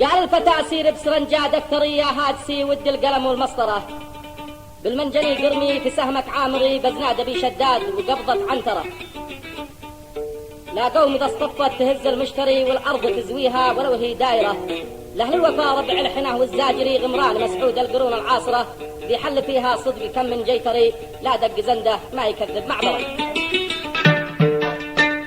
قال الفتى سير بسرنجا دفترية هادسي ود القلم والمسطرة بالمنجني قرمي في سهمك عامري بزناد بي شداد وقبضة عنترة لا قوم إذا اصطفت تهز المشتري والأرض تزويها ولو هي دايرة لأهل الوفا ربع الحنة والزاجري غمران مسعود القرون العاصرة ذي حل فيها صدق كم من جيتري لا دق زنده ما يكذب معبرة.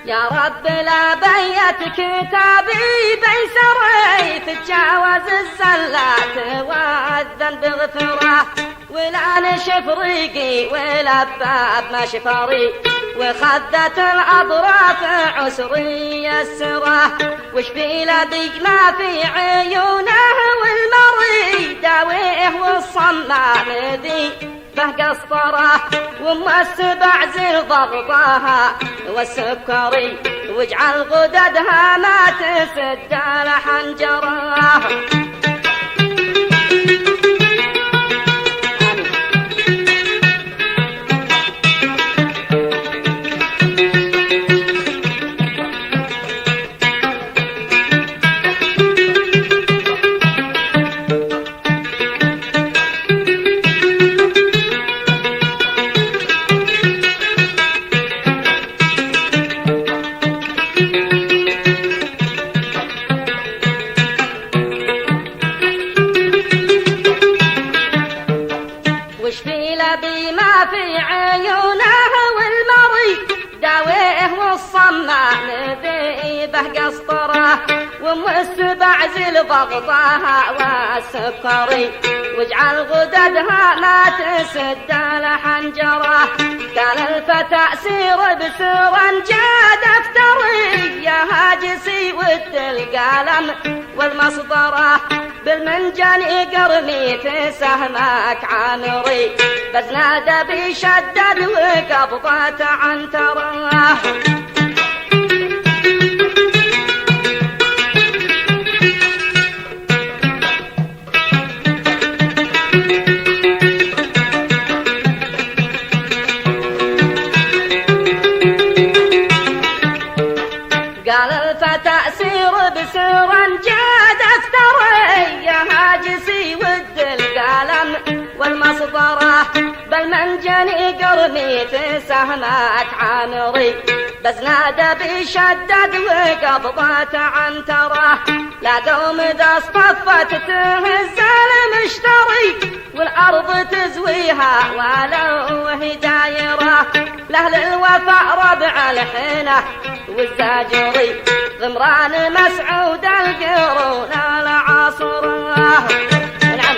يا رب لا بيت كتابي بيسري تتجاوز الزلات والذنب غفره ولا نشف ريقي ولا باب ما شفاري وخذت الأطراف عسري السره وش في لدي ما في عيونه والمري داويه والصمام ذي به قسطره وام السبع زر ضغطها والسكري واجعل غددها ما تسد على حنجره. بما في عيونه والمري داويه والصمام ذي به قسطره وام السبع زل ضغطها والسكري واجعل غددها ما تسد على حنجره. قال الفتى سير بسرنجا دفتري يا هاجسي ود القلم والمصدره بالمنجن قرمي في سهمك عامري بزناد بيشدد وقبضة عنتره. قال الفتى سير بسرنجا دفتري يا هاجسي ود القلم والمصدره بالمنجني قرمي في سهمك عامري بزناد بيشدد وقبضة عنتره لا قوم ذا اصطفت تهز المشتري والأرض تزويها ولو هي دايرة لأهل الوفاء ربع الحنة والزاجري غمران مسعود القرون العاصرة. نعم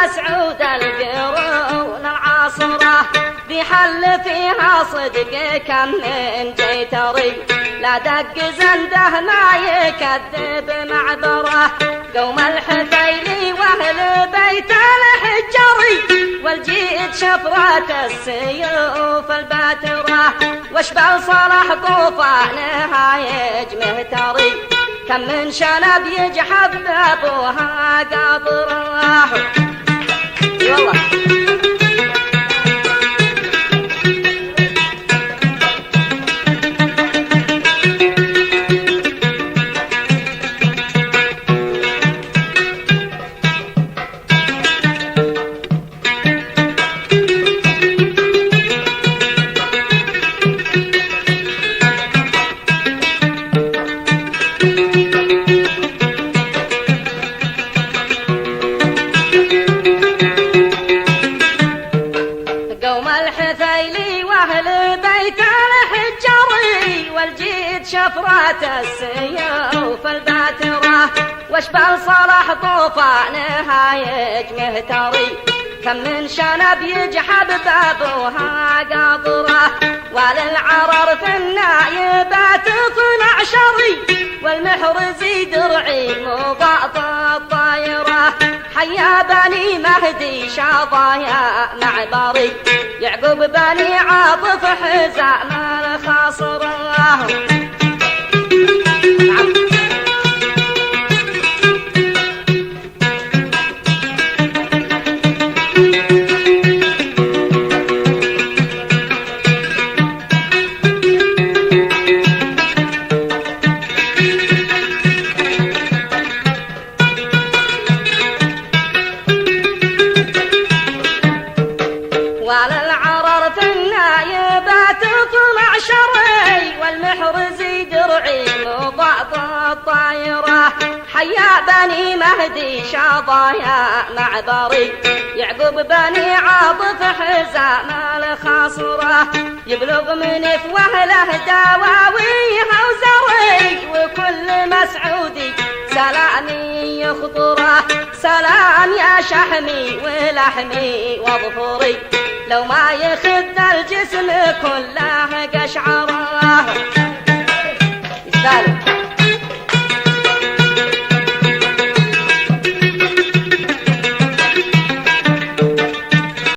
مسعود القرون العاصرة بحل فيها صدق كم من جيتري لا دق زنده ما يكذب معبره قوم الحفيلي واهل بيت الحجري والجيد شفرة السيوف الباترة واشبال صلاح طوفانها يجمه تري كم من شنب يجحب ابوها قاطره. والله شفرات السيوف الباترة، واشبال صلاح طوفانها يجمه تري، كم من شنب يجحب بابوها قاطرة، وللعرر في النايبات 12 والمحرز درعي مضاط الطايرة، حيا بني مهدي شظايا معبري، يعقوب بني عاطف حزام الخاصرة. وللعرر في النايبات 12 والمحرز درعي مضاط الطايرة، حيا بني مهدي شظايا معبري، يعقوب بني عاطف حزام الخاصرة، يبلغ من فوهله دواويها وزري، وكل مسعودي سلامي يخطره، سلام يا شحمي ولحمي وظفري، لو ما يخد الجسم كله قشعره. يستاهل.